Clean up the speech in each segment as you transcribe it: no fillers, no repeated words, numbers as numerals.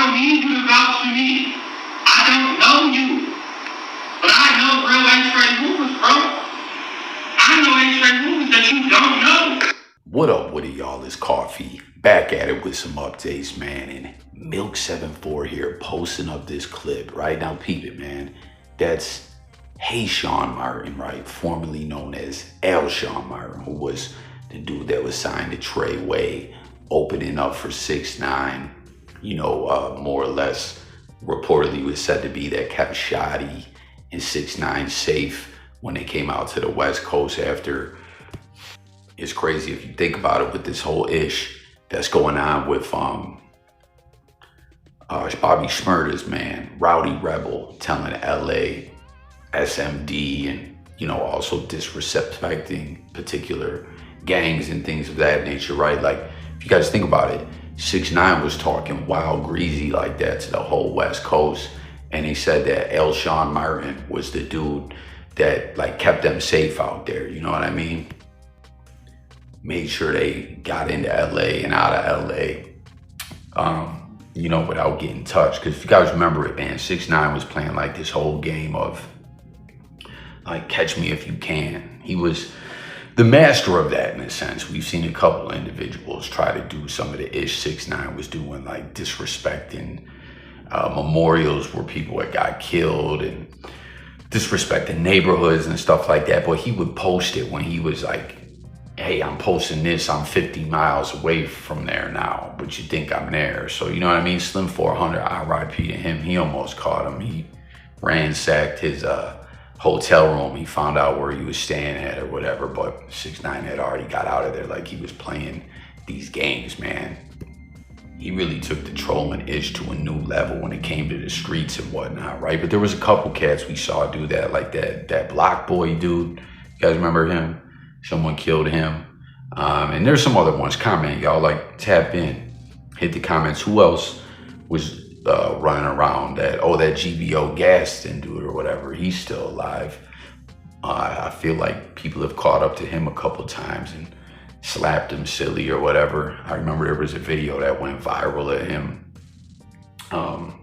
don't need you to vouch for me. I don't know you. But I know real X-ray movers, bro. I know X-ray movers that you don't know. What up with it, y'all? It's Coffee. Back at it with some updates, man. And Milk74 here posting up this clip. Right now, peep it, man. That's Haishawn Martin, right? Formerly known as Alshawn Martin, who was the dude that was signed to Treyway, opening up for 6ix9ine. You know, more or less, reportedly was said to be that kept Shotty and 6ix9ine safe when they came out to the West Coast after. It's crazy if you think about it with this whole ish that's going on with Bobby Shmurda's man, Rowdy Rebel, telling LA SMD and, you know, also disrespecting particular gangs and things of that nature, right? Like, if you guys think about it, 6ix9ine was talking wild greasy like that to the whole West Coast. And he said that Alshawn Martin was the dude that like kept them safe out there. You know what I mean? Made sure they got into LA and out of LA, you know, without getting touched. Because if you guys remember it, man, 6ix9ine was playing like this whole game of like catch me if you can. He was the master of that in a sense. We've seen a couple individuals try to do some of the ish 6ix9ine was doing, like disrespecting memorials where people had got killed and disrespecting neighborhoods and stuff like that. But he would post it when he was like, hey, I'm posting this, I'm 50 miles away from there now, but you think I'm there. So, you know what I mean? Slim 400, RIP to him. He almost caught him. He ransacked his hotel room. He found out where he was staying at or whatever, but 6ix9ine had already got out of there like he was playing these games, man. He really took the trolling ish to a new level when it came to the streets and whatnot, right? But there was a couple cats we saw do that, like that Block Boy dude. You guys remember him? Someone killed him. And there's some other ones. Comment, y'all, like tap in, hit the comments. Who else was running around that, oh, that GBO Gaston dude or whatever, he's still alive. I feel like people have caught up to him a couple times and slapped him silly or whatever. I remember there was a video that went viral of him.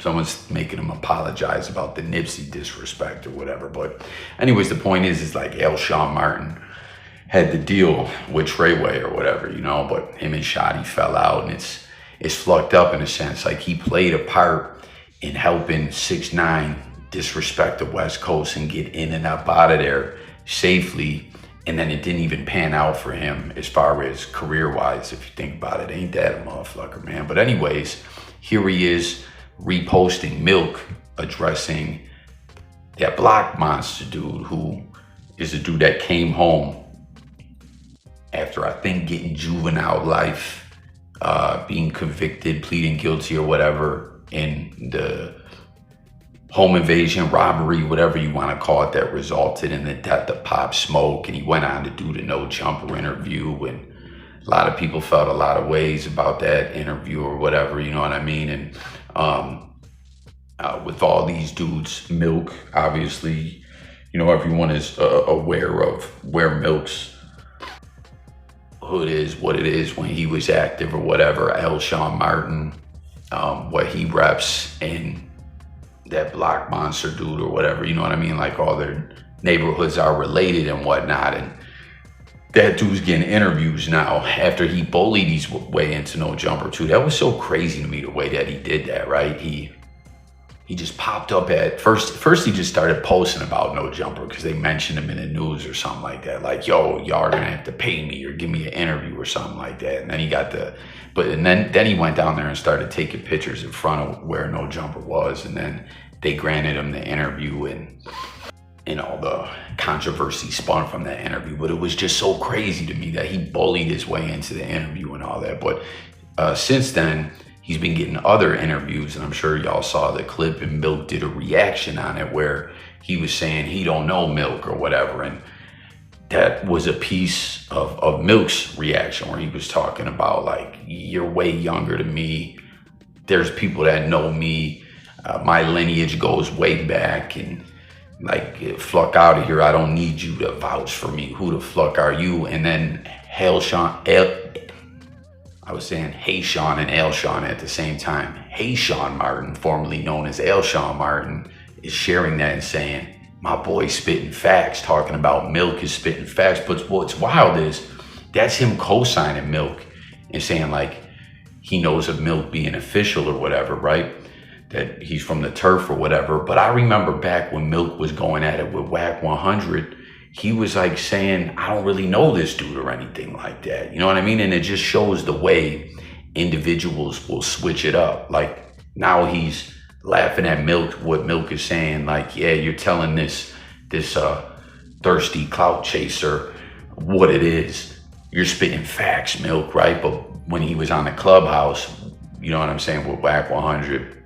Someone's making him apologize about the Nipsey disrespect or whatever. But anyways, the point is like Alshawn Martin had the deal with Treyway or whatever, you know, but him and Shotty fell out, and it's fucked up in a sense. Like, he played a part in helping 6ix9ine disrespect the West Coast and get in and up out of there safely. And then it didn't even pan out for him as far as career-wise, if you think about it. Ain't that a motherfucker, man? But anyways, here he is reposting Milk, addressing that Block Monster dude, who is a dude that came home after, I think, getting juvenile life, being convicted, pleading guilty or whatever in the home invasion, robbery, whatever you want to call it, that resulted in the death of Pop Smoke. And he went on to do the No Jumper interview, and a lot of people felt a lot of ways about that interview or whatever, you know what I mean? And with all these dudes, Milk, obviously, you know, everyone is aware of where Milk's hood is, what it is when he was active or whatever. Alshawn Martin, what he reps, and that Block Monster dude or whatever, you know what I mean? Like, all their neighborhoods are related and whatnot. And that dude's getting interviews now after he bullied his way into No Jumper too. That was so crazy to me, the way that he did that, right? He just popped up at first he just started posting about No Jumper because they mentioned him in the news or something like that. Like, yo, y'all are gonna have to pay me or give me an interview or something like that. And then he got then he went down there and started taking pictures in front of where No Jumper was. And then they granted him the interview, and all the controversy spun from that interview. But it was just so crazy to me that he bullied his way into the interview and all that. But since then, he's been getting other interviews, and I'm sure y'all saw the clip, and Milk did a reaction on it where he was saying he don't know Milk or whatever. And that was a piece of Milk's reaction where he was talking about, like, you're way younger than me. There's people that know me. My lineage goes way back, and like, fuck out of here. I don't need you to vouch for me. Who the fuck are you? And then Haishawn, I was saying Haishawn and Alshawn at the same time. Haishawn Martin, formerly known as Alshawn Martin, is sharing that and saying, my boy spitting facts, talking about Milk is spitting facts. But what's wild is that's him co-signing Milk and saying like he knows of Milk being official or whatever, right? That he's from the turf or whatever. But I remember back when Milk was going at it with Whack 100, he was like saying, I don't really know this dude or anything like that. You know what I mean? And it just shows the way individuals will switch it up. Like now he's laughing at Milk, what Milk is saying, like, yeah, you're telling this thirsty clout chaser what it is. You're spitting facts, Milk, right? But when he was on the Clubhouse, you know what I'm saying, with Whack 100,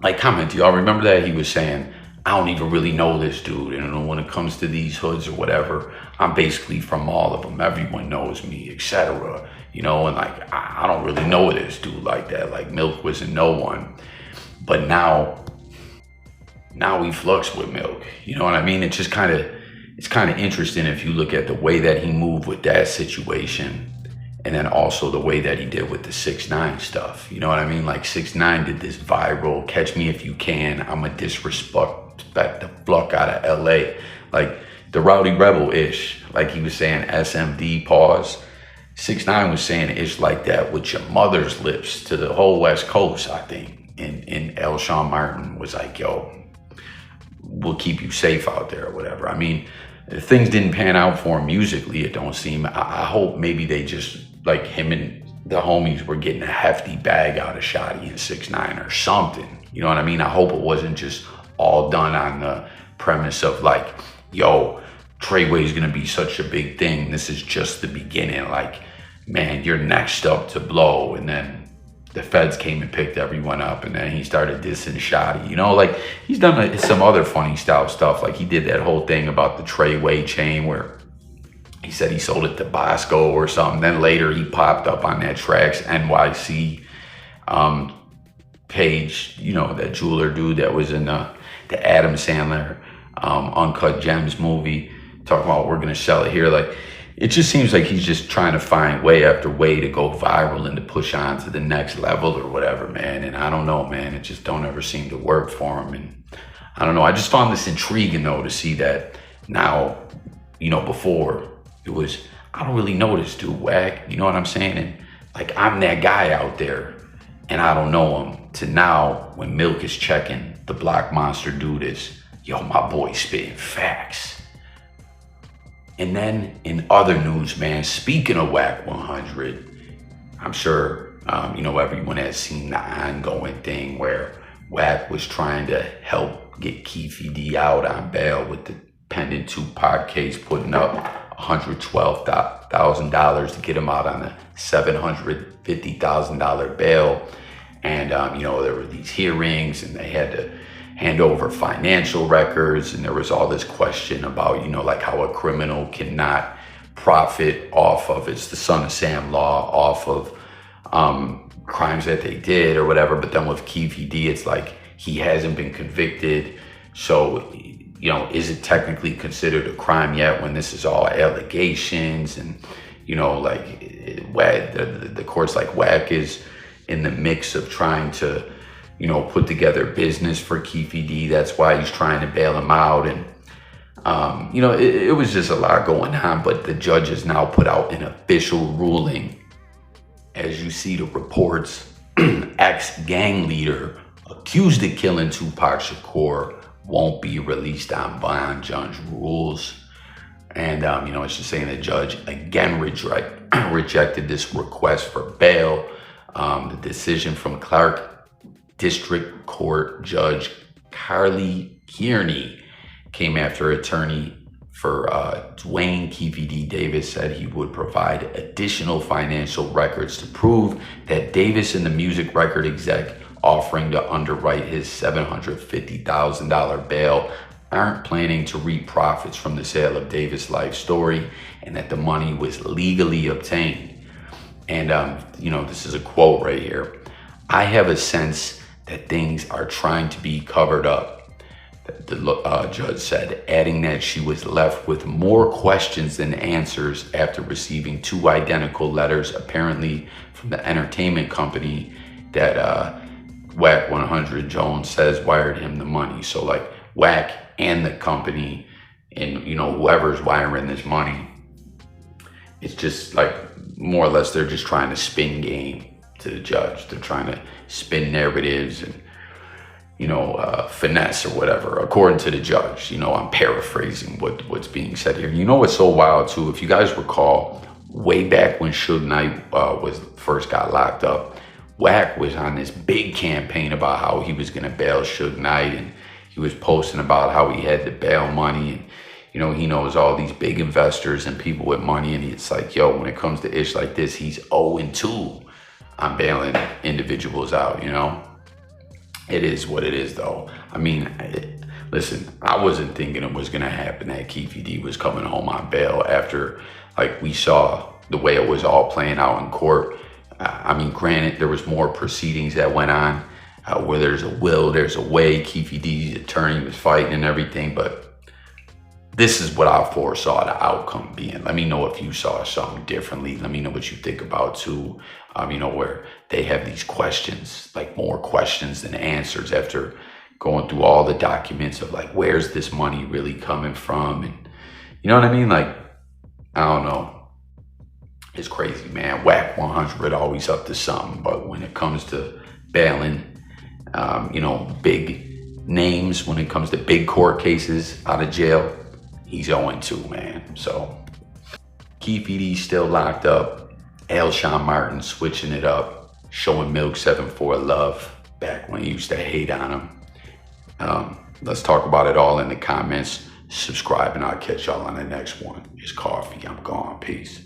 like, comment, do y'all remember that? He was saying, I don't even really know this dude. And when it comes to these hoods or whatever, I'm basically from all of them. Everyone knows me, etc. You know, and like, I don't really know this dude like that. Like Milk was in no one. But now he flux with Milk. You know what I mean? It's just it's kind of interesting if you look at the way that he moved with that situation. And then also the way that he did with the 6ix9ine stuff. You know what I mean? Like 6ix9ine did this viral, catch me if you can, I'm a disrespect the fuck out of LA. Like the Rowdy Rebel-ish. Like he was saying SMD pause. 6ix9ine was saying ish like that with your mother's lips to the whole West Coast, I think. And Alshawn Martin was like, yo, we'll keep you safe out there or whatever. I mean, things didn't pan out for him musically, it don't seem. I hope maybe they just, like him and the homies were getting a hefty bag out of Shotty and 6ix9ine or something. You know what I mean? I hope it wasn't just all done on the premise of like, yo, Treyway's gonna be such a big thing. This is just the beginning. Like, man, you're next up to blow. And then the feds came and picked everyone up, and then he started dissing Shotty. You know, like he's done some other funny style stuff. Like he did that whole thing about the Treyway chain where he said he sold it to Bosco or something. Then later he popped up on that Tracks NYC page, you know, that jeweler dude that was in the Adam Sandler Uncut Gems movie, talking about we're gonna sell it here. Like, it just seems like he's just trying to find way after way to go viral and to push on to the next level or whatever, man. And I don't know, man, it just don't ever seem to work for him. And I don't know, I just found this intriguing though, to see that now, you know, before it was, I don't really know this dude, Whack, you know what I'm saying? And like, I'm that guy out there and I don't know him, to now when Milk is checking, the Block Monster dude is, yo, my boy spitting facts. And then in other news, man, speaking of Whack 100, I'm sure, you know, everyone has seen the ongoing thing where Whack was trying to help get Keefe out on bail with the pending Tupac case, putting up $112,000 to get him out on a $750,000 bail. And, you know, there were these hearings and they had to hand over financial records, and there was all this question about, you know, like how a criminal cannot profit off of, it's the Son of Sam law, off of crimes that they did or whatever. But then with Keefe, it's like he hasn't been convicted, so, you know, is it technically considered a crime yet when this is all allegations? And, you know, like the court's like, Whack is in the mix of trying to, you know, put together business for Keefe. That's why he's trying to bail him out. And, you know, it was just a lot going on, but the judge has now put out an official ruling. As you see the reports, ex-gang leader accused of killing Tupac Shakur won't be released on bond, judge rules. And, you know, it's just saying the judge again rejected this request for bail. The decision from Clark District Court Judge Carly Kearney came after attorney for Dwayne Keefe Davis said he would provide additional financial records to prove that Davis and the music record exec offering to underwrite his $750,000 bail aren't planning to reap profits from the sale of Davis' life story, and that the money was legally obtained. And, you know, this is a quote right here. I have a sense that things are trying to be covered up, the judge said, adding that she was left with more questions than answers after receiving two identical letters, apparently from the entertainment company that Whack 100 Jones says wired him the money. So like Whack and the company and, you know, whoever's wiring this money, it's just like more or less they're just trying to spin game to the judge. They're trying to spin narratives and, you know, finesse or whatever, according to the judge. You know, I'm paraphrasing what's being said here. You know what's so wild too, if you guys recall, way back when 6ix9ine was first got locked up, Whack was on this big campaign about how he was gonna bail 6ix9ine, and he was posting about how he had the bail money, and you know, he knows all these big investors and people with money, and it's like, yo, when it comes to ish like this, he's 0-2 on bailing individuals out, you know? It is what it is, though. I mean, listen, I wasn't thinking it was gonna happen that Keefe was coming home on bail after, like, we saw the way it was all playing out in court. I mean, granted, there was more proceedings that went on where there's a will, there's a way. Keefe's attorney was fighting and everything, but this is what I foresaw the outcome being. Let me know if you saw something differently. Let me know what you think about too. You know, where they have these questions, like more questions than answers after going through all the documents of like, where's this money really coming from? And you know what I mean? Like, I don't know. It's crazy, man. Whack 100 always up to something. But when it comes to bailing, you know, big names, when it comes to big court cases out of jail, he's 0-2, man. So Keefe still locked up. Alshawn Martin switching it up, showing Milk74 love back when he used to hate on him. Let's talk about it all in the comments. Subscribe, and I'll catch y'all on the next one. It's Coffee. I'm gone. Peace.